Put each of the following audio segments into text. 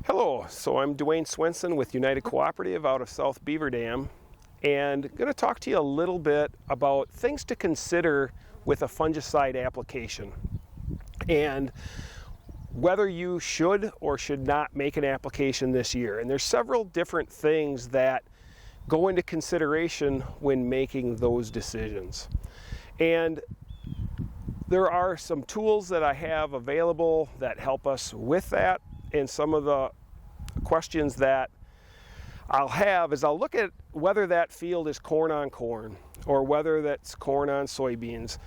Hello, so I'm Duane Swenson with United Cooperative out of South Beaver Dam, and going to talk to you a little bit about things to consider with a fungicide application and whether you should or should not make an application this year. And there's several different things that go into consideration when making those decisions. And there are some tools that I have available that help us with that. And some of the questions that I'll have is I'll look at whether that field is corn on corn or whether that's corn on soybeans.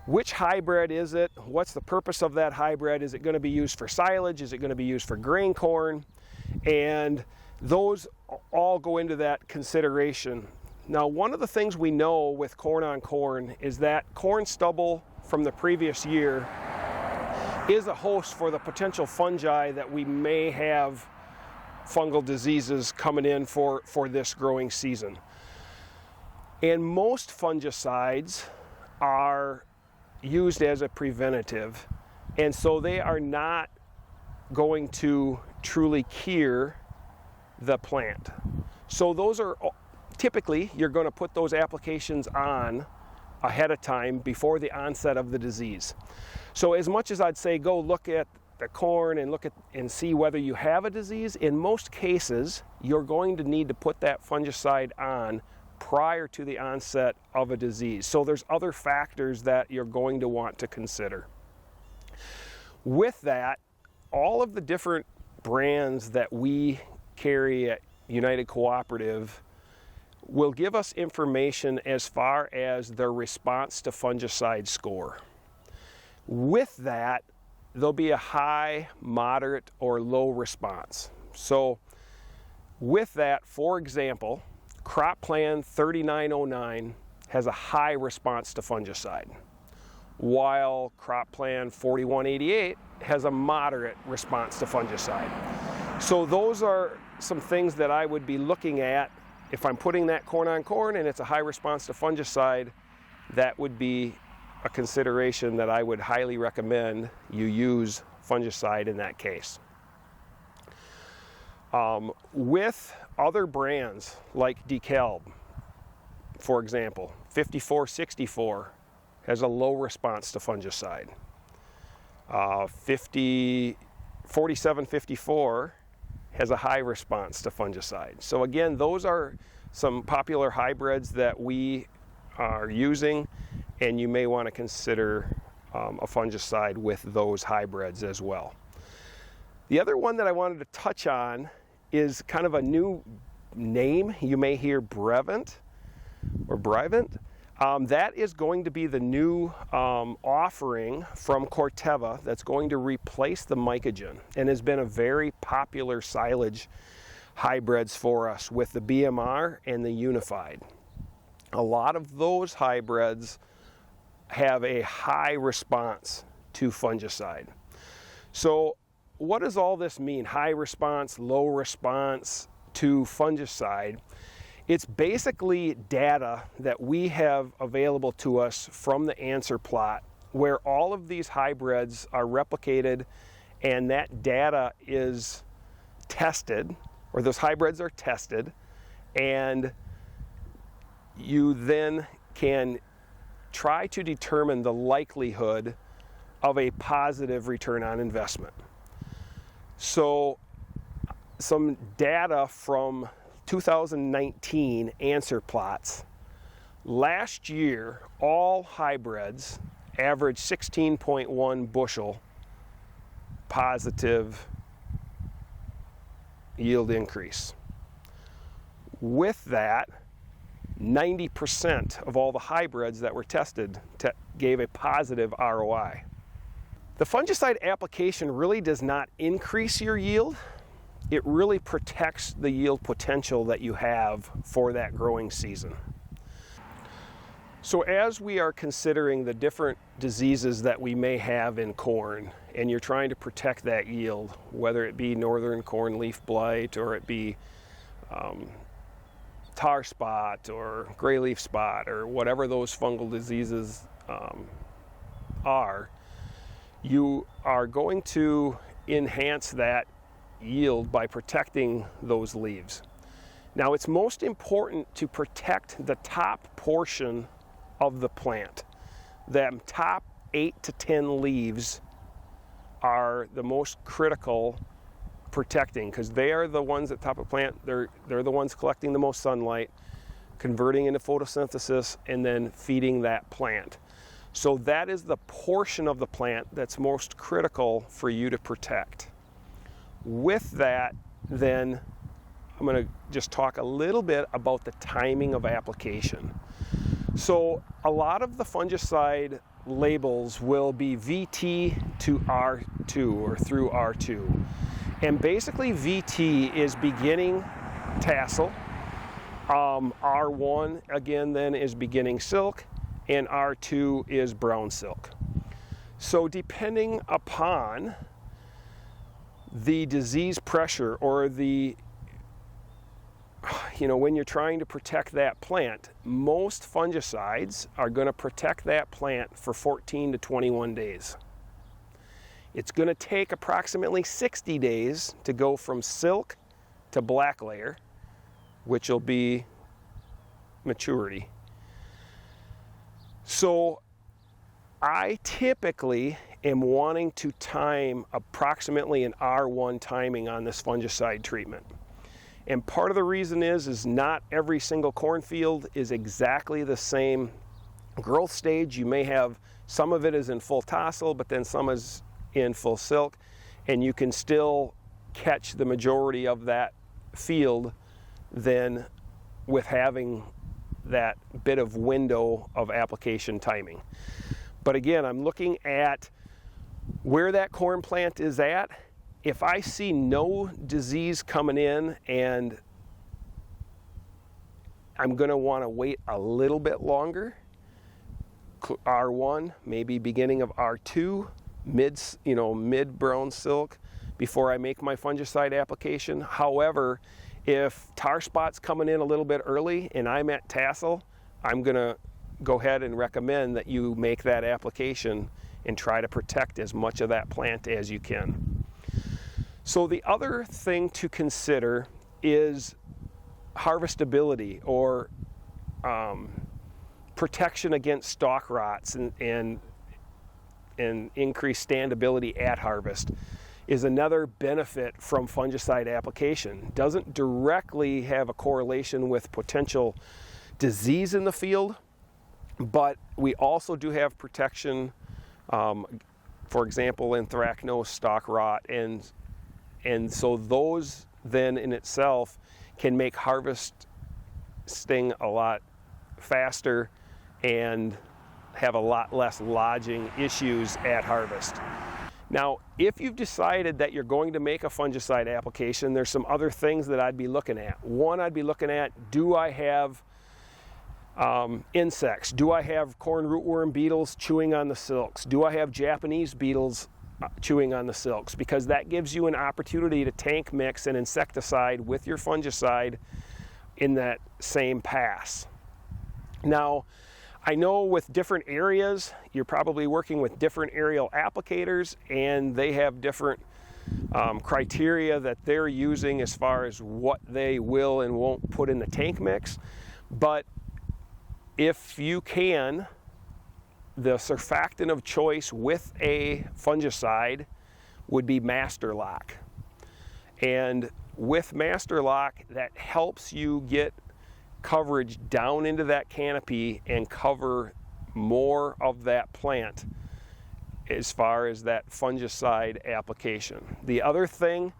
Which hybrid is it? What's the purpose of that hybrid? Is it going to be used for silage? Is it going to be used for grain corn? And those all go into that consideration. Now, one of the things we know with corn on corn is that corn stubble from the previous year is a host for the potential fungi that we may have fungal diseases coming in for this growing season. And most fungicides are used as a preventative, and so they are not going to truly cure the plant. So those are typically, you're going to put those applications on ahead of time before the onset of the disease. So as much as I'd say go look at the corn and look at and see whether you have a disease, in most cases you're going to need to put that fungicide on prior to the onset of a disease. So there's other factors that you're going to want to consider. With that, all of the different brands that we carry at United Cooperative will give us information as far as their response to fungicide score. With that, there'll be a high, moderate, or low response. So with that, for example, Crop Plan 3909 has a high response to fungicide, while Crop Plan 4188 has a moderate response to fungicide. So those are some things that I would be looking at. If I'm putting that corn on corn and it's a high response to fungicide, that would be a consideration that I would highly recommend you use fungicide in that case. With other brands like DeKalb, for example, 5464 has a low response to fungicide. 4754 has a high response to fungicide. So again, those are some popular hybrids that we are using, and you may want to consider a fungicide with those hybrids as well. The other one that I wanted to touch on is kind of a new name. You may hear Brevant or Brevant. That is going to be the new offering from Corteva that's going to replace the Mycogen and has been a very popular silage hybrids for us with the BMR and the Unified. A lot of those hybrids have a high response to fungicide. So what does all this mean? High response, low response to fungicide. It's basically data that we have available to us from the answer plot where all of these hybrids are replicated and that data is tested, or those hybrids are tested, and you then can try to determine the likelihood of a positive return on investment. So some data from 2019 answer plots. Last year, all hybrids averaged 16.1 bushel positive yield increase. With that, 90% of all the hybrids that were tested gave a positive ROI. The fungicide application really does not increase your yield. It really protects the yield potential that you have for that growing season. So as we are considering the different diseases that we may have in corn, and you're trying to protect that yield, whether it be northern corn leaf blight or it be tar spot or gray leaf spot or whatever those fungal diseases are, you are going to enhance that yield by protecting those leaves. Now, it's most important to protect the top portion of the plant. The top 8 to 10 leaves are the most critical protecting, because they are the ones at top of the plant. They're the ones collecting the most sunlight, converting into photosynthesis, and then feeding that plant. So that is the portion of the plant that's most critical for you to protect. With that, then I'm going to just talk a little bit about the timing of application. So a lot of the fungicide labels will be VT to R2 or through R2. And basically VT is beginning tassel. R1 again then is beginning silk, and R2 is brown silk. So depending upon the disease pressure or when you're trying to protect that plant, most fungicides are going to protect that plant for 14 to 21 days. It's going to take approximately 60 days to go from silk to black layer, which will be maturity. So I typically am wanting to time approximately an R1 timing on this fungicide treatment. And part of the reason is not every single cornfield is exactly the same growth stage. You may have some of it is in full tassel, but then some is in full silk, and you can still catch the majority of that field then with having that bit of window of application timing. But again, I'm looking at where that corn plant is at. If I see no disease coming in and I'm going to want to wait a little bit longer, R1, maybe beginning of R2, mid brown silk before I make my fungicide application. However, if tar spot's coming in a little bit early and I'm at tassel, I'm going to go ahead and recommend that you make that application and try to protect as much of that plant as you can. So the other thing to consider is harvestability, or protection against stalk rots and increased standability at harvest is another benefit from fungicide application. Doesn't directly have a correlation with potential disease in the field, but we also do have protection, for example, anthracnose, stalk rot, and so those then in itself can make harvesting a lot faster and have a lot less lodging issues at harvest. Now, if you've decided that you're going to make a fungicide application, there's some other things that I'd be looking at. One, I'd be looking at, do I have insects? Do I have corn rootworm beetles chewing on the silks? Do I have Japanese beetles chewing on the silks? Because that gives you an opportunity to tank mix an insecticide with your fungicide in that same pass. Now, I know with different areas, you're probably working with different aerial applicators, and they have different criteria that they're using as far as what they will and won't put in the tank mix. But if you can, the surfactant of choice with a fungicide would be Master Lock. And with Master Lock, that helps you get coverage down into that canopy and cover more of that plant as far as that fungicide application. The other thing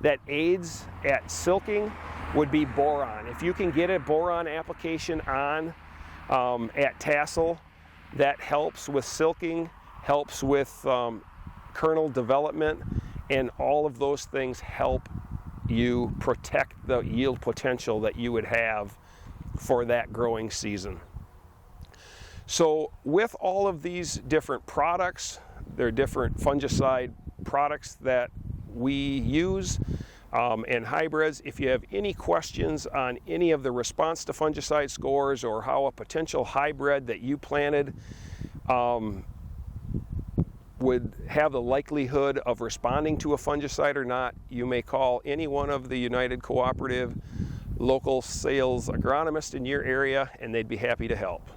that aids at silking would be boron. If you can get a boron application on at tassel, that helps with silking, helps with kernel development, and all of those things help you protect the yield potential that you would have for that growing season. So with all of these different products, there are different fungicide products that we use and hybrids. If you have any questions on any of the response to fungicide scores or how a potential hybrid that you planted would have the likelihood of responding to a fungicide or not, you may call any one of the United Cooperative local sales agronomists in your area, and they'd be happy to help.